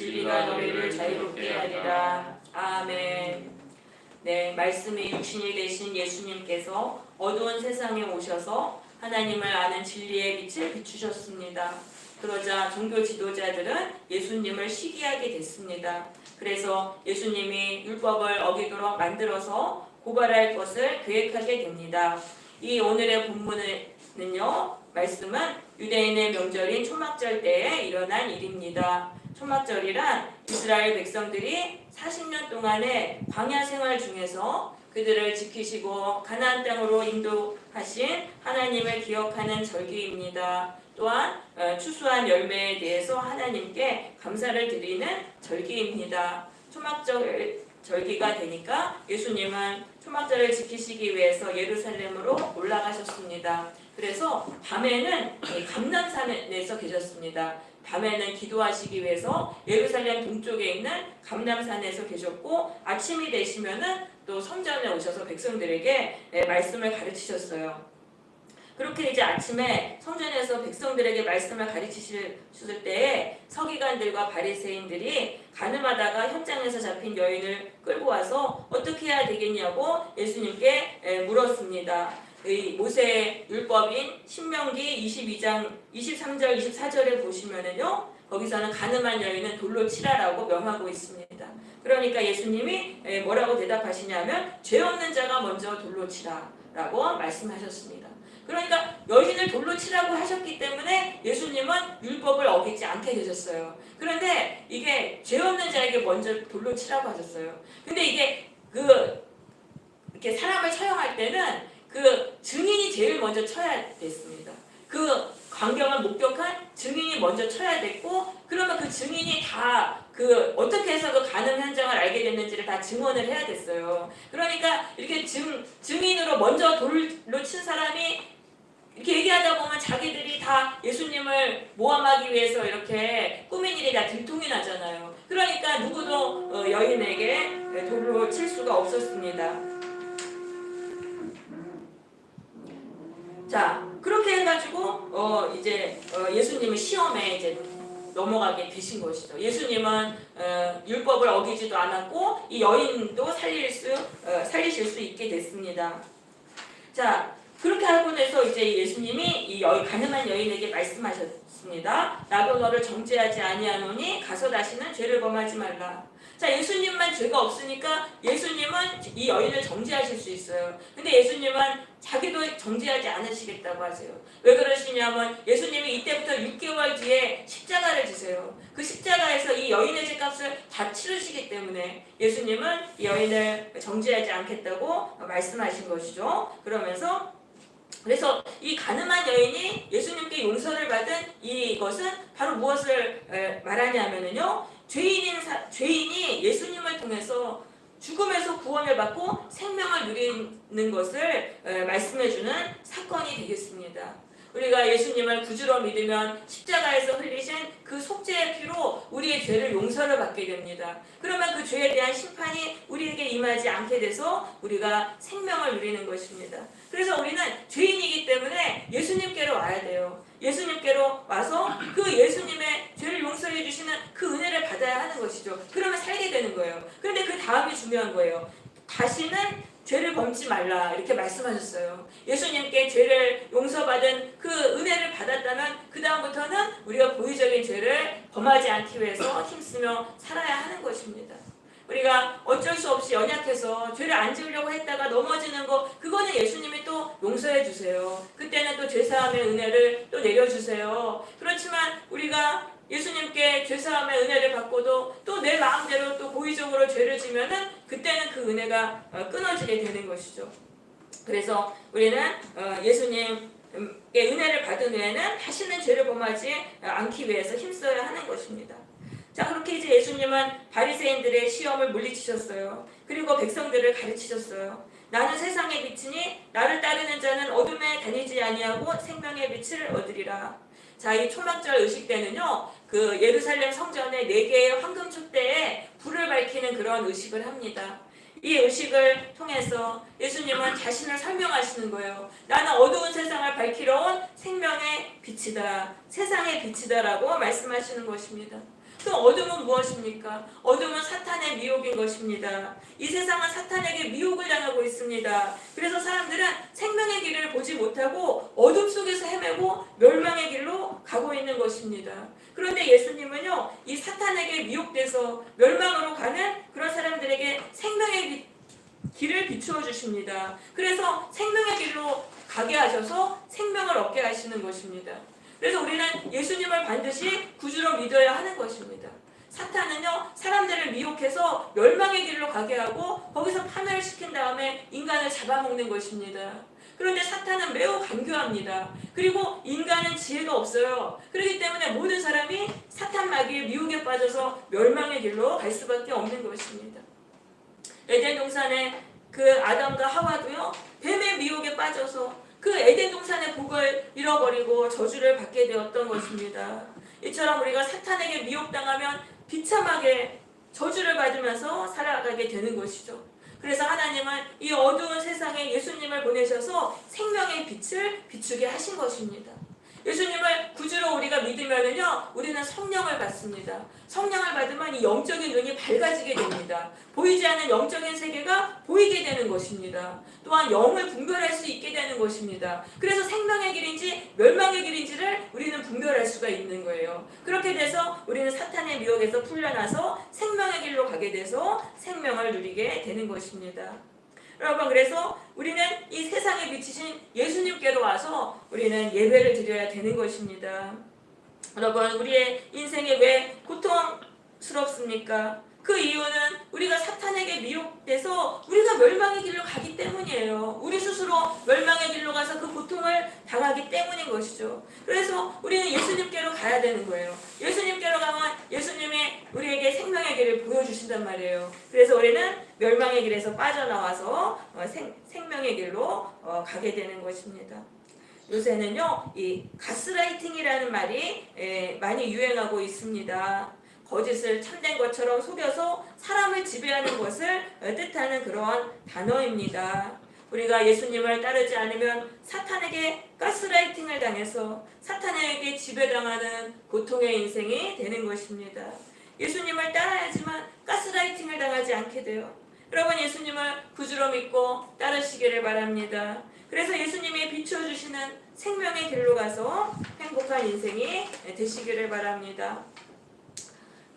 진리가 너희를 자유롭게 하리라. 아멘. 네, 말씀이 육신이 되신 예수님께서 어두운 세상에 오셔서 하나님을 아는 진리의 빛을 비추셨습니다. 그러자 종교 지도자들은 예수님을 시기하게 됐습니다. 그래서 예수님이 율법을 어기도록 만들어서 고발할 것을 계획하게 됩니다. 이 오늘의 본문은요, 말씀은 유대인의 명절인 초막절 때에 일어난 일입니다. 초막절이란 이스라엘 백성들이 40년 동안의 광야 생활 중에서 그들을 지키시고 가나안 땅으로 인도하신 하나님을 기억하는 절기입니다. 또한 추수한 열매에 대해서 하나님께 감사를 드리는 절기입니다. 초막절기가 되니까 예수님은 초막절을 지키시기 위해서 예루살렘으로 올라가셨습니다. 그래서 밤에는 감람산에서 계셨습니다. 밤에는 기도하시기 위해서 예루살렘 동쪽에 있는 감람산에서 계셨고, 아침이 되시면은 또 성전에 오셔서 백성들에게 말씀을 가르치셨어요. 그렇게 이제 아침에 성전에서 백성들에게 말씀을 가르치실 때에 서기관들과 바리새인들이 가늠하다가 현장에서 잡힌 여인을 끌고 와서 어떻게 해야 되겠냐고 예수님께 물었습니다. 이 모세의 율법인 신명기 22장 23절 24절에 보시면은요, 거기서는 가늠한 여인은 돌로 치라라고 명하고 있습니다. 그러니까 예수님이 뭐라고 대답하시냐면 죄 없는 자가 먼저 돌로 치라라고 말씀하셨습니다. 그러니까 여인을 돌로 치라고 하셨기 때문에 예수님은 율법을 어기지 않게 되셨어요. 그런데 이게 죄 없는 자에게 먼저 돌로 치라고 하셨어요. 근데 이게 이렇게 사람을 처형할 때는 그 증인이 제일 먼저 쳐야 됐습니다. 그 광경을 목격한 증인이 먼저 쳐야 됐고, 그러면 그 증인이 다 어떻게 해서 그 가늠 현장을 알게 됐는지를 다 증언을 해야 됐어요. 그러니까 이렇게 증인으로 먼저 돌로 친 사람이 이렇게 얘기하다 보면 자기들이 다 예수님을 모함하기 위해서 이렇게 꾸민 일이 다 들통이 나잖아요. 그러니까 누구도 여인에게 돌로 칠 수가 없었습니다. 자, 그렇게 해가지고 이제 예수님은 시험에 이제 넘어가게 되신 것이죠. 예수님은 율법을 어기지도 않았고 이 여인도 살리실 수 있게 됐습니다. 자, 그렇게 하고 나서 이제 예수님이 이 가늠한 여인에게 말씀하셨습니다. 나도 너를 정죄하지 아니하노니 가서 다시는 죄를 범하지 말라. 자, 예수님만 죄가 없으니까 예수님은 이 여인을 정죄하실 수 있어요. 근데 예수님은 자기도 정죄하지 않으시겠다고 하세요. 왜 그러시냐면 예수님이 이때부터 6개월 뒤에 십자가를 지세요. 그 십자가에서 이 여인의 죄값을 다 치르시기 때문에 예수님은 이 여인을 정죄하지 않겠다고 말씀하신 것이죠. 그래서 이 가늠한 여인이 예수님께 용서를 받은 이것은 바로 무엇을 말하냐면요, 죄인이 예수님을 통해서 죽음에서 구원을 받고 생명을 누리는 것을 말씀해주는 사건이 되겠습니다. 우리가 예수님을 구주로 믿으면 십자가에서 흘리신 그 속죄의 피로 우리의 죄를 용서를 받게 됩니다. 그러면 그 죄에 대한 심판이 우리에게 임하지 않게 돼서 우리가 생명을 누리는 것입니다. 그래서 우리는 죄인이기 때문에 예수님께로 와야 돼요. 예수님께로 와서 그 예수님의 죄를 용서해 주시는 그 은혜를 받아야 하는 것이죠. 그러면 살게 되는 거예요. 그런데 그 다음이 중요한 거예요. 다시는 죄를 범지 말라 이렇게 말씀하셨어요. 예수님께 죄를 용서받은 그 은혜를 받았다면 그 다음부터는 우리가 고의적인 죄를 범하지 않기 위해서 힘쓰며 살아야 하는 것입니다. 우리가 어쩔 수 없이 연약해서 죄를 안 지으려고 했다가 넘어지는 거, 그거는 예수님이 또 용서해 주세요. 그때는 또 죄사함의 은혜를 또 내려주세요. 그렇지만 우리가 예수님께 죄사함의 은혜를 받고도 또 내 마음대로 또 고의적으로 죄를 지면은 그때는 그 은혜가 끊어지게 되는 것이죠. 그래서 우리는 예수님의 은혜를 받은 후에는 다시는 죄를 범하지 않기 위해서 힘써야 하는 것입니다. 자, 그렇게 이제 예수님은 바리새인들의 시험을 물리치셨어요. 그리고 백성들을 가르치셨어요. 나는 세상의 빛이니 나를 따르는 자는 어둠에 다니지 아니하고 생명의 빛을 얻으리라. 자, 이 초막절 의식 때는요, 그 예루살렘 성전에 4개의 황금 촛대에 불을 밝히는 그런 의식을 합니다. 이 의식을 통해서 예수님은 자신을 설명하시는 거예요. 나는 어두운 세상을 밝히러 온 생명의 빛이다, 세상의 빛이다라고 말씀하시는 것입니다. 그 어둠은 무엇입니까? 어둠은 사탄의 미혹인 것입니다. 이 세상은 사탄에게 미혹을 당하고 있습니다. 그래서 사람들은 생명의 길을 보지 못하고 어둠 속에서 헤매고 멸망의 길로 가고 있는 것입니다. 그런데 예수님은요, 이 사탄에게 미혹돼서 멸망으로 가는 그런 사람들에게 생명의 길을 비추어 주십니다. 그래서 생명의 길로 가게 하셔서 생명을 얻게 하시는 것입니다. 그래서 우리는 예수님을 반드시 구주로 믿어야 하는 것입니다. 사탄은요, 사람들을 미혹해서 멸망의 길로 가게 하고 거기서 파멸을 시킨 다음에 인간을 잡아먹는 것입니다. 그런데 사탄은 매우 간교합니다. 그리고 인간은 지혜가 없어요. 그렇기 때문에 모든 사람이 사탄 마귀의 미혹에 빠져서 멸망의 길로 갈 수밖에 없는 것입니다. 에덴 동산에 그 아담과 하와도요, 뱀의 미혹에 빠져서 그 에덴 동산의 복을 잃어버리고 저주를 받게 되었던 것입니다. 이처럼 우리가 사탄에게 미혹당하면 비참하게 저주를 받으면서 살아가게 되는 것이죠. 그래서 하나님은 이 어두운 세상에 예수님을 보내셔서 생명의 빛을 비추게 하신 것입니다. 예수님을 구주로 우리가 믿으면은요, 우리는 성령을 받습니다. 성령을 받으면 이 영적인 눈이 밝아지게 됩니다. 보이지 않는 영적인 세계가 보이게 되는 것입니다. 또한 영을 분별할 수 있게 되는 것입니다. 그래서 생명의 길인지 멸망의 길인지를 우리는 분별할 수가 있는 거예요. 그렇게 돼서 우리는 사탄의 미혹에서 풀려나서 생명의 길로 가게 돼서 생명을 누리게 되는 것입니다. 여러분, 그래서 우리는 이 세상에 비치신 예수님께로 와서 우리는 예배를 드려야 되는 것입니다. 여러분, 우리의 인생이 왜 고통스럽습니까? 그 이유는 우리가 사탄에게 미혹돼서 우리가 멸망의 길로 가기 때문이에요. 우리 스스로 멸망의 길로 가서 그 고통을 당하기 때문인 것이죠. 그래서 우리는 예수님께로 가야 되는 거예요. 예수님께로 가면 예수님이 우리에게 생명의 길을 보여주신단 말이에요. 그래서 우리는 멸망의 길에서 빠져나와서 생명의 길로 가게 되는 것입니다. 요새는요, 이 가스라이팅이라는 말이 많이 유행하고 있습니다. 거짓을 참된 것처럼 속여서 사람을 지배하는 것을 뜻하는 그런 단어입니다. 우리가 예수님을 따르지 않으면 사탄에게 가스라이팅을 당해서 사탄에게 지배당하는 고통의 인생이 되는 것입니다. 예수님을 따라야지만 가스라이팅을 당하지 않게 돼요. 여러분, 예수님을 구주로 믿고 따르시기를 바랍니다. 그래서 예수님이 비춰주시는 생명의 길로 가서 행복한 인생이 되시기를 바랍니다.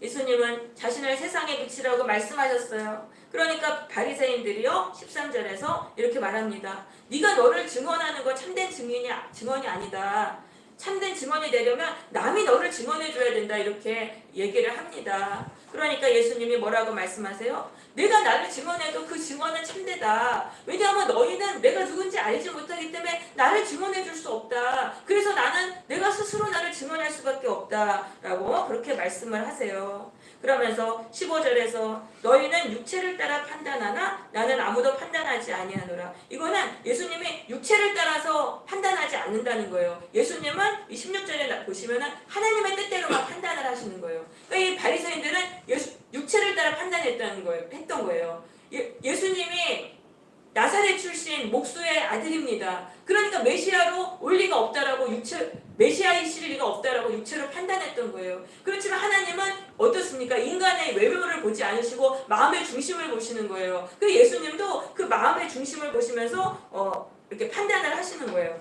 예수님은 자신을 세상의 빛이라고 말씀하셨어요. 그러니까 바리새인들이요, 13절에서 이렇게 말합니다. 네가 너를 증언하는 거 참된 증언이 아니다. 참된 증언이 되려면 남이 너를 증언해 줘야 된다, 이렇게 얘기를 합니다. 그러니까 예수님이 뭐라고 말씀하세요? 내가 나를 증언해도 그 증언은 참되다. 왜냐하면 너희는 내가 누군지 알지 못하기 때문에 나를 증언해 줄 수 없다. 그래서 나는 내가 스스로 나를 증언할 수밖에 없다 라고 그렇게 말씀을 하세요. 그러면서 15절에서 너희는 육체를 따라 판단하나 나는 아무도 판단하지 아니하노라. 이거는 예수님이 육체를 따라서 판단하지 않는다는 거예요. 예수님은 이 16절에 보시면은 하나님의 뜻대로만 판단을 하시는 거예요. 그러니까 이 바리새인들은 육체를 따라 했던 거예요. 예수님이 나사렛 출신 목수의 아들입니다. 그러니까 메시아로 올 리가 없다라고 메시아이실 리가 없다라고 육체로 판단했던 거예요. 그렇지만 하나님은 어떻습니까? 인간의 외모를 보지 않으시고 마음의 중심을 보시는 거예요. 그 예수님도 그 마음의 중심을 보시면서 이렇게 판단을 하시는 거예요.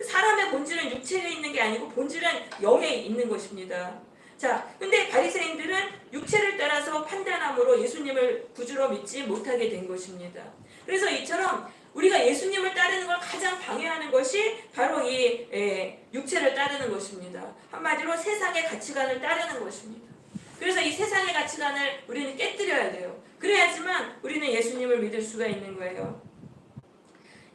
사람의 본질은 육체에 있는 게 아니고 본질은 영에 있는 것입니다. 자, 근데 바리새인들은 육체를 따라서 판단함으로 예수님을 구주로 믿지 못하게 된 것입니다. 그래서 이처럼 우리가 예수님을 따르는 걸 가장 방해하는 것이 바로 이 육체를 따르는 것입니다. 한마디로 세상의 가치관을 따르는 것입니다. 그래서 이 세상의 가치관을 우리는 깨뜨려야 돼요. 그래야지만 우리는 예수님을 믿을 수가 있는 거예요.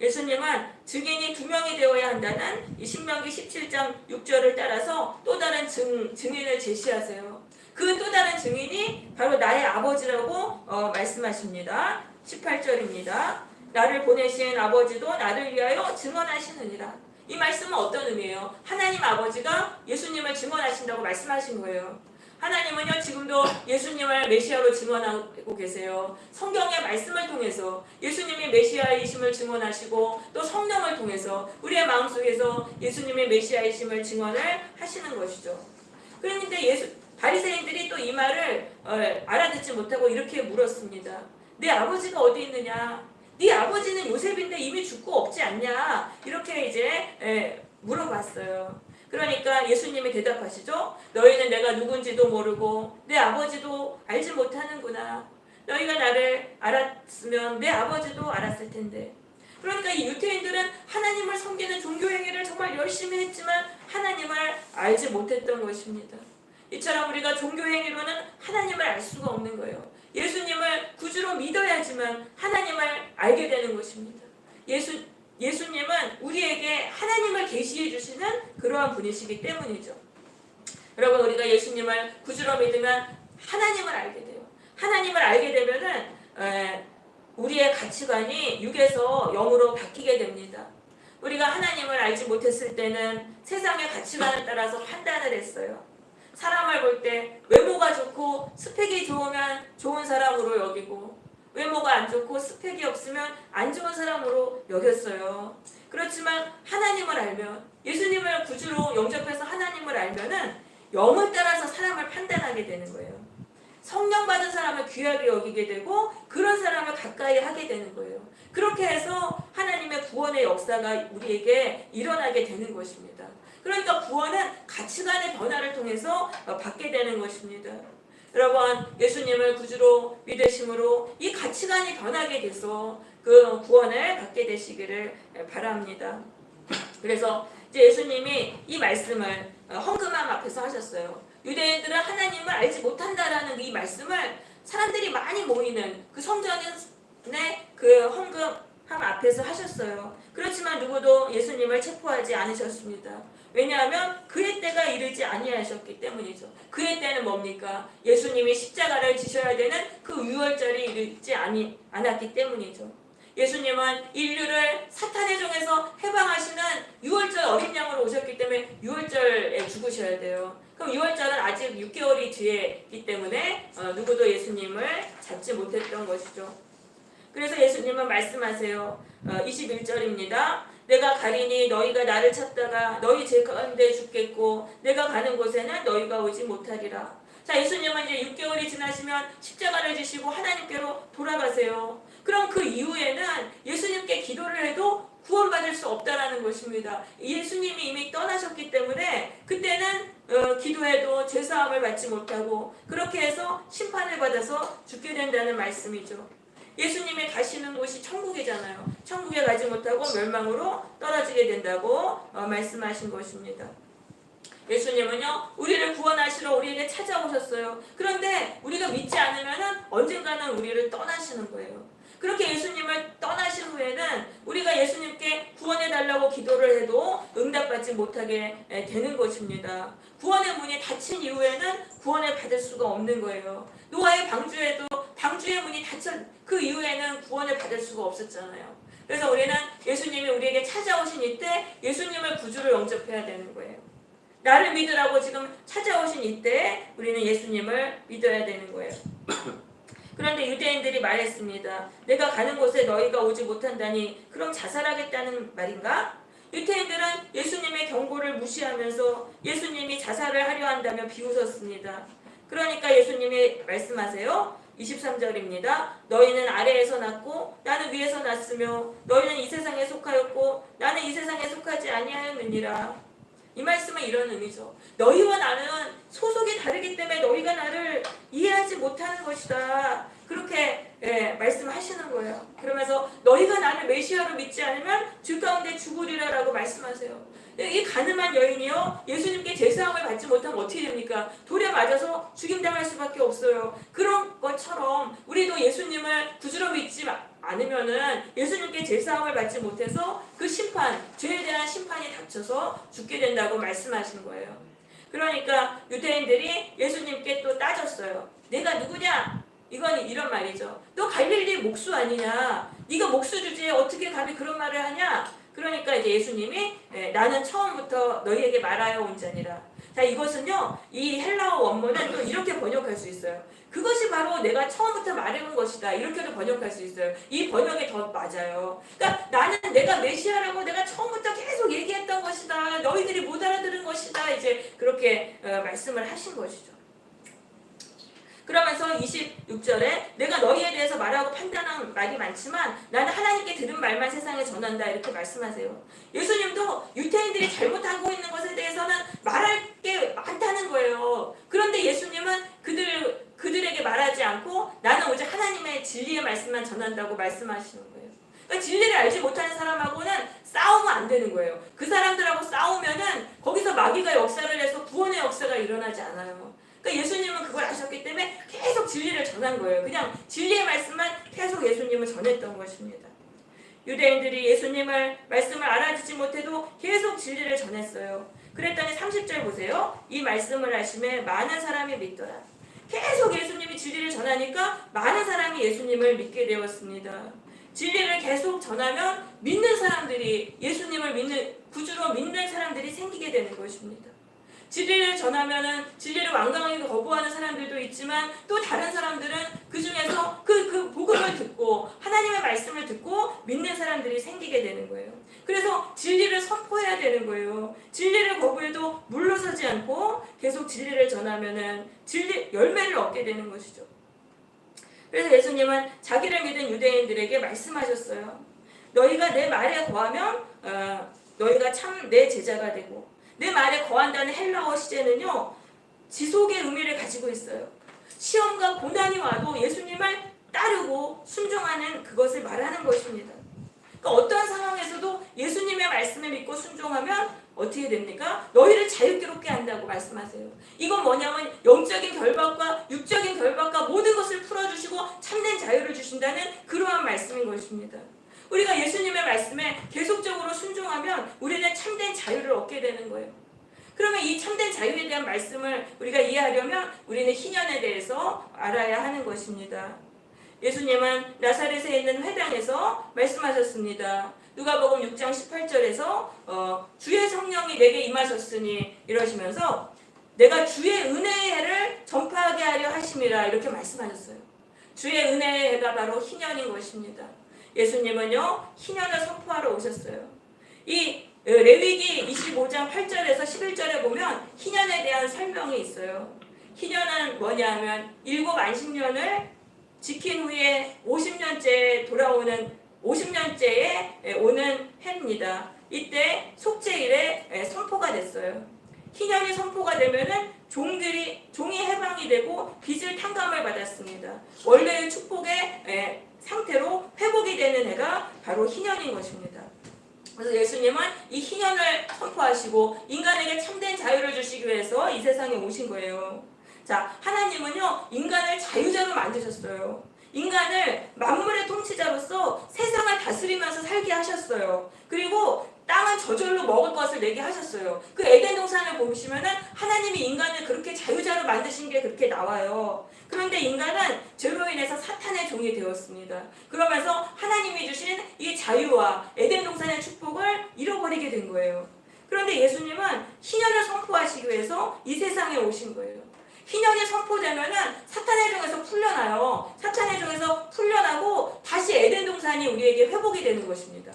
예수님은 증인이 2명이 되어야 한다는 이 신명기 17장 6절을 따라서 또 다른 증인을 제시하세요. 그 또 다른 증인이 바로 나의 아버지라고 말씀하십니다. 18절입니다. 나를 보내신 아버지도 나를 위하여 증언하시느니라. 이 말씀은 어떤 의미예요? 하나님 아버지가 예수님을 증언하신다고 말씀하신 거예요. 하나님은요, 지금도 예수님을 메시아로 증언하고 계세요. 성경의 말씀을 통해서 예수님이 메시아이심을 증언하시고 또 성령을 통해서 우리의 마음속에서 예수님의 메시아이심을 증언을 하시는 것이죠. 그런데 바리새인들이 또 이 말을 알아듣지 못하고 이렇게 물었습니다. 내 아버지가 어디 있느냐? 네 아버지는 요셉인데 이미 죽고 없지 않냐? 이렇게 이제 물어봤어요. 그러니까 예수님이 대답하시죠. 너희는 내가 누군지도 모르고 내 아버지도 알지 못하는구나. 너희가 나를 알았으면 내 아버지도 알았을 텐데. 그러니까 이 유태인들은 하나님을 섬기는 종교 행위를 정말 열심히 했지만 하나님을 알지 못했던 것입니다. 이처럼 우리가 종교 행위로는 하나님을 알 수가 없는 거예요. 예수님을 구주로 믿어야지만 하나님을 알게 되는 것입니다. 예수님은 우리에게 하나님을 계시해 주시는 그러한 분이시기 때문이죠. 여러분, 우리가 예수님을 구주로 믿으면 하나님을 알게 돼요. 하나님을 알게 되면은 우리의 가치관이 육에서 영으로 바뀌게 됩니다. 우리가 하나님을 알지 못했을 때는 세상의 가치관에 따라서 판단을 했어요. 사람을 볼 때 외모가 좋고 스펙이 좋으면 좋은 사람으로 여기고 외모가 안 좋고 스펙이 없으면 안 좋은 사람으로 여겼어요. 그렇지만 하나님을 알면, 예수님을 구주로 영접해서 하나님을 알면은 영을 따라서 사람을 판단하게 되는 거예요. 성령 받은 사람을 귀하게 여기게 되고 그런 사람을 가까이 하게 되는 거예요. 그렇게 해서 하나님의 구원의 역사가 우리에게 일어나게 되는 것입니다. 그러니까 구원은 가치관의 변화를 통해서 받게 되는 것입니다. 여러분, 예수님을 구주로 믿으심으로 이 가치관이 변하게 돼서 그 구원을 받게 되시기를 바랍니다. 그래서 이제 예수님이 이 말씀을 헌금함 앞에서 하셨어요. 유대인들은 하나님을 알지 못한다라는 이 말씀을 사람들이 많이 모이는 그 성전의 그 헌금함 앞에서 하셨어요. 그렇지만 누구도 예수님을 체포하지 않으셨습니다. 왜냐하면 그의 때가 이르지 아니하셨기 때문이죠. 그의 때는 뭡니까? 예수님이 십자가를 지셔야 되는 그 유월절이 이르지 않았기 때문이죠. 예수님은 인류를 사탄의 종에서 해방하시는 유월절 어린 양으로 오셨기 때문에 유월절에 죽으셔야 돼요. 그럼 유월절은 아직 6개월이 뒤에 있기 때문에 누구도 예수님을 잡지 못했던 것이죠. 그래서 예수님은 말씀하세요. 21절입니다. 내가 가리니 너희가 나를 찾다가 너희 제 가운데 죽겠고 내가 가는 곳에는 너희가 오지 못하리라. 자, 예수님은 이제 6개월이 지나시면 십자가를 지시고 하나님께로 돌아가세요. 그럼 그 이후에는 예수님께 기도를 해도 구원받을 수 없다라는 것입니다. 예수님이 이미 떠나셨기 때문에 그때는 기도해도 죄사함을 받지 못하고 그렇게 해서 심판을 받아서 죽게 된다는 말씀이죠. 예수님이 가시는 곳이 천국이잖아요. 천국에 가지 못하고 멸망으로 떨어지게 된다고 말씀하신 것입니다. 예수님은요, 우리를 구원하시러 우리에게 찾아오셨어요. 그런데 우리가 믿지 않으면 언젠가는 우리를 떠나시는 거예요. 그렇게 예수님을 떠나신 후에는 우리가 예수님께 구원해달라고 기도를 해도 응답받지 못하게 되는 것입니다. 구원의 문이 닫힌 이후에는 구원을 받을 수가 없는 거예요. 노아의 방주에도 방주의 문이 닫힌 그 이후에는 구원을 받을 수가 없었잖아요. 그래서 우리는 예수님이 우리에게 찾아오신 이때 예수님을 구주로 영접해야 되는 거예요. 나를 믿으라고 지금 찾아오신 이때 우리는 예수님을 믿어야 되는 거예요. 그런데 유대인들이 말했습니다. 내가 가는 곳에 너희가 오지 못한다니 그럼 자살하겠다는 말인가? 유대인들은 예수님의 경고를 무시하면서 예수님이 자살을 하려 한다며 비웃었습니다. 그러니까 예수님이 말씀하세요. 23절입니다. 너희는 아래에서 났고 나는 위에서 났으며 너희는 이 세상에 속하였고 나는 이 세상에 속하지 아니하였느니라. 이 말씀은 이런 의미죠. 너희와 나는 소속이 다르기 때문에 너희가 나를 이해하지 못하는 것이다. 그렇게 말씀하시는 거예요. 그러면서 너희가 나를 메시아로 믿지 않으면 주 가운데 죽으리라라고 말씀하세요. 이 가늠한 여인이요, 예수님께 제사함을 받지 못하면 어떻게 됩니까? 돌에 맞아서 죽임당할 수밖에 없어요. 그런 것처럼 우리도 예수님을 구주로 믿지 않으면은 예수님께 제사함을 받지 못해서 그 심판, 죄에 대한 심판이 닥쳐서 죽게 된다고 말씀하신 거예요. 그러니까 유대인들이 예수님께 또 따졌어요. 내가 누구냐? 이건 이런 말이죠. 너 갈릴리 목수 아니냐? 네가 목수 주제에 어떻게 감히 그런 말을 하냐? 그러니까 이제 예수님이 나는 처음부터 너희에게 말하여 온 자니라. 자, 이것은요, 이 헬라어 원문은 또 이렇게 번역할 수 있어요. 그것이 바로 내가 처음부터 말해온 것이다. 이렇게도 번역할 수 있어요. 이 번역이 더 맞아요. 그러니까 나는 내가 메시아라고 내가 처음부터 계속 얘기했던 것이다. 너희들이 못 알아들은 것이다. 이제 그렇게 말씀을 하신 것이죠. 그러면서 26절에 내가 너희에 대해서 말하고 판단한 말이 많지만 나는 하나님께 들은 말만 세상에 전한다 이렇게 말씀하세요. 예수님도 유태인들이 잘못하고 있는 것에 대해서는 말할 게 많다는 거예요. 그런데 예수님은 그들에게 말하지 않고 나는 오직 하나님의 진리의 말씀만 전한다고 말씀하시는 거예요. 그러니까 진리를 알지 못하는 사람하고는 싸우면 안 되는 거예요. 그 사람들하고 싸우면은 거기서 마귀가 역사를 해서 구원의 역사가 일어나지 않아요. 그러니까 예수님은 그걸 아셨기 때문에 계속 진리를 전한 거예요. 그냥 진리의 말씀만 계속 예수님은 전했던 것입니다. 유대인들이 예수님을 말씀을 알아듣지 못해도 계속 진리를 전했어요. 그랬더니 30절 보세요. 이 말씀을 하심에 많은 사람이 믿더라. 계속 예수님이 진리를 전하니까 많은 사람이 예수님을 믿게 되었습니다. 진리를 계속 전하면 믿는 사람들이 예수님을 믿는 구주로 믿는 사람들이 생기게 되는 것입니다. 진리를 전하면은 진리를 완강하게 거부하는 사람들도 있지만 또 다른 사람들은 그 중에서 그 복음을 듣고 하나님의 말씀을 듣고 믿는 사람들이 생기게 되는 거예요. 그래서 진리를 선포해야 되는 거예요. 진리를 거부해도 물러서지 않고 계속 진리를 전하면은 진리 열매를 얻게 되는 것이죠. 그래서 예수님은 자기를 믿은 유대인들에게 말씀하셨어요. 너희가 내 말에 거하면 너희가 참 내 제자가 되고, 내 말에 거한다는 헬라어 시제는요 지속의 의미를 가지고 있어요. 시험과 고난이 와도 예수님을 따르고 순종하는 그것을 말하는 것입니다. 그러니까 어떠한 상황에서도 예수님의 말씀을 믿고 순종하면 어떻게 됩니까? 너희를 자유롭게 한다고 말씀하세요. 이건 뭐냐면 영적인 결박과 육적인 결박과 모든 것을 풀어주시고 참된 자유를 주신다는 그러한 말씀인 것입니다. 우리가 예수님의 말씀에 계속적으로 순종하면 우리는 참된 자유를 얻게 되는 거예요. 그러면 이 참된 자유에 대한 말씀을 우리가 이해하려면 우리는 희년에 대해서 알아야 하는 것입니다. 예수님은 나사렛에 있는 회당에서 말씀하셨습니다. 누가복음 6장 18절에서 주의 성령이 내게 임하셨으니 이러시면서 내가 주의 은혜의 해를 전파하게 하려 하심이라 이렇게 말씀하셨어요. 주의 은혜의 해가 바로 희년인 것입니다. 예수님은요 희년을 선포하러 오셨어요. 이 레위기 25장 8절에서 11절에 보면 희년에 대한 설명이 있어요. 희년은 뭐냐면 일곱 안식년을 지킨 후에 50년째에 돌아오는 50년째에 오는 해입니다. 이때 속죄일에 선포가 됐어요. 희년이 선포가 되면은 종이 해방이 되고 빚을 탕감을 받았습니다. 원래의 축복의 상태로 회복이 되는 해가 바로 희년인 것입니다. 그래서 예수님은 이 희년을 선포하시고 인간에게 참된 자유를 주시기 위해서 이 세상에 오신 거예요. 자, 하나님은요 인간을 자유자로 만드셨어요. 인간을 만물의 통치자로서 세상을 다스리면서 살게 하셨어요. 그리고 땅은 저절로 먹을 것을 내게 하셨어요. 그 에덴 동산을 보시면은 하나님이 인간을 그렇게 자유자로 만드신 게 그렇게 나와요. 그런데 인간은 죄로 인해서 사탄의 종이 되었습니다. 그러면서 하나님이 주신 이 자유와 에덴 동산의 축복을 잃어버리게 된 거예요. 그런데 예수님은 희년을 선포하시기 위해서 이 세상에 오신 거예요. 희년이 선포되면은 사탄의 종에서 풀려나요. 사탄의 종에서 풀려나고 다시 에덴 동산이 우리에게 회복이 되는 것입니다.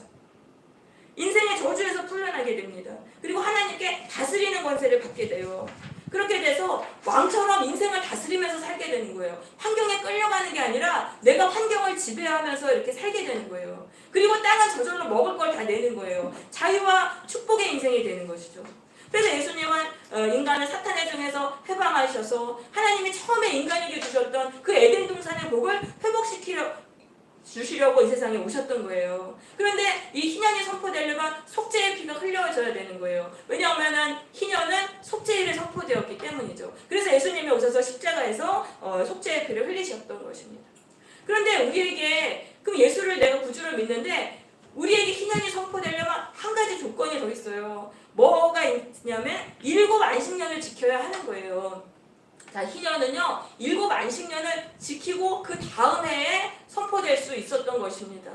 인생의 저주에서 풀려나게 됩니다. 그리고 하나님께 다스리는 권세를 받게 돼요. 그렇게 돼서 왕처럼 인생을 다스리면서 살게 되는 거예요. 환경에 끌려가는 게 아니라 내가 환경을 지배하면서 이렇게 살게 되는 거예요. 그리고 땅은 저절로 먹을 걸 다 내는 거예요. 자유와 축복의 인생이 되는 것이죠. 그래서 예수님은 인간을 사탄의 종에서 해방하셔서 하나님이 처음에 인간에게 주셨던 그 에덴 동산의 복을 주시려고 이 세상에 오셨던 거예요. 그런데 이 희년이 선포되려면 속죄의 피가 흘려져야 되는 거예요. 왜냐하면 희년은 속죄일에 선포되었기 때문이죠. 그래서 예수님이 오셔서 십자가에서 속죄의 피를 흘리셨던 것입니다. 그런데 우리에게 그럼 예수를 내가 구주를 믿는데 우리에게 희년이 선포되려면 한 가지 조건이 더 있어요. 뭐가 있냐면 7 안식년을 지켜야 하는 거예요. 자, 희년은요 7 안식년을 지키고 그 다음 해에 선포될 수 있었던 것입니다.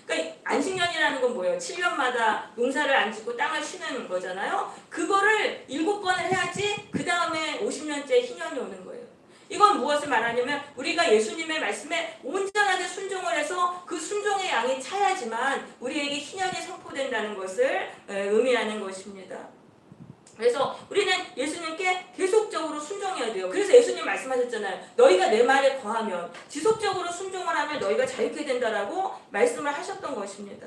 그러니까 안식년이라는 건 뭐예요? 7년마다 농사를 안 짓고 땅을 쉬는 거잖아요. 그거를 7번을 해야지 그 다음에 50년째 희년이 오는 거예요. 이건 무엇을 말하냐면 우리가 예수님의 말씀에 온전하게 순종을 해서 그 순종의 양이 차야지만 우리에게 희년이 선포된다는 것을 의미하는 것입니다. 그래서 우리는 예수님께 계속적으로 순종해야 돼요. 그래서 예수님 말씀하셨잖아요. 너희가 내 말에 거하면, 지속적으로 순종을 하면 너희가 자유케 된다라고 말씀을 하셨던 것입니다.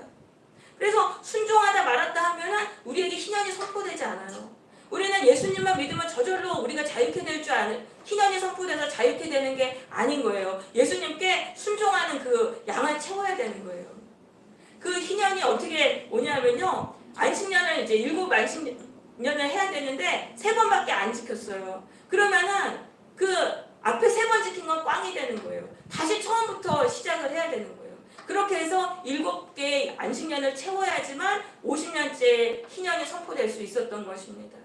그래서 순종하다 말았다 하면은 우리에게 희년이 선포되지 않아요. 우리는 예수님만 믿으면 저절로 우리가 자유케 될 줄 아는, 희년이 선포돼서 자유케 되는 게 아닌 거예요. 예수님께 순종하는 그 양을 채워야 되는 거예요. 그 희년이 어떻게 오냐면요. 안식년을 이제 7 안식년을 해야 되는데 3번밖에 안 지켰어요. 그러면은 그 앞에 3번 지킨 건 꽝이 되는 거예요. 다시 처음부터 시작을 해야 되는 거예요. 그렇게 해서 7개의 안식년을 채워야지만 50년째 희년이 선포될 수 있었던 것입니다.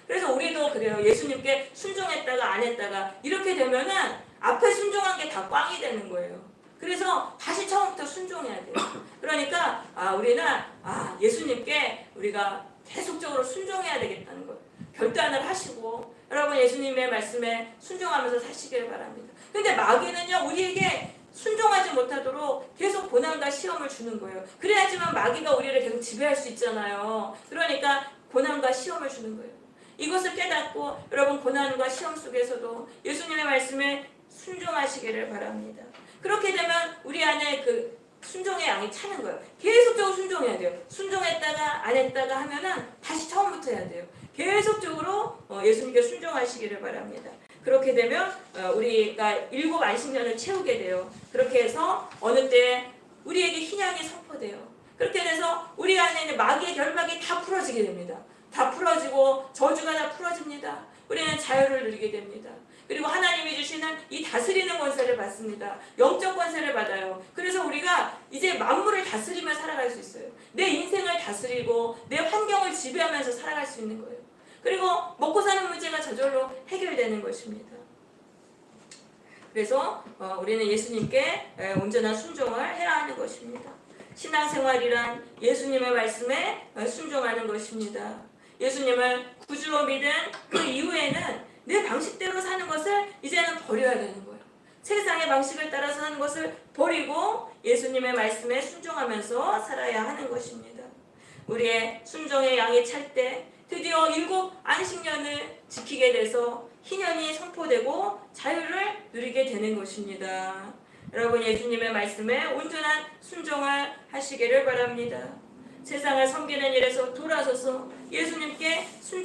그래서 우리도 그래요. 예수님께 순종했다가 안 했다가 이렇게 되면은 앞에 순종한 게 다 꽝이 되는 거예요. 그래서 다시 처음부터 순종해야 돼요. 그러니까 우리는 예수님께 우리가 계속적으로 순종해야 되겠다는 걸 결단을 하시고 여러분 예수님의 말씀에 순종하면서 사시길 바랍니다. 근데 마귀는요 우리에게 순종하지 못하도록 계속 고난과 시험을 주는 거예요. 그래야지만 마귀가 우리를 계속 지배할 수 있잖아요. 그러니까 고난과 시험을 주는 거예요. 이것을 깨닫고 여러분 고난과 시험 속에서도 예수님의 말씀에 순종하시기를 바랍니다. 그렇게 되면 우리 안에 그 순종의 양이 차는 거예요. 계속적으로 순종해야 돼요. 순종했다가 안 했다가 하면은 다시 처음부터 해야 돼요. 계속적으로 예수님께 순종하시기를 바랍니다. 그렇게 되면 우리가 7 안식년을 채우게 돼요. 그렇게 해서 어느 때 우리에게 희년이 선포돼요. 그렇게 돼서 우리 안에 있는 마귀의 결박이 다 풀어지게 됩니다. 다 풀어지고 저주가 다 풀어집니다. 우리는 자유를 누리게 됩니다. 그리고 하나님이 주시는 이 다스리는 권세를 받습니다. 영적 권세를 받아요. 그래서 우리가 이제 만물을 다스리며 살아갈 수 있어요. 내 인생을 다스리고 내 환경을 지배하면서 살아갈 수 있는 거예요. 그리고 먹고 사는 문제가 저절로 해결되는 것입니다. 그래서 우리는 예수님께 온전한 순종을 해야 하는 것입니다. 신앙생활이란 예수님의 말씀에 순종하는 것입니다. 예수님을 구주로 믿은 그 이후에는 내 방식대로 사는 것을 이제는 버려야 되는 거예요. 세상의 방식을 따라서 사는 것을 버리고 예수님의 말씀에 순종하면서 살아야 하는 것입니다. 우리의 순종의 양이 찰 때 드디어 7 안식년을 지키게 돼서 희년이 선포되고 자유를 누리게 되는 것입니다. 여러분 예수님의 말씀에 온전한 순종을 하시기를 바랍니다. 세상을 섬기는 일에서 돌아서서 예수님께 순종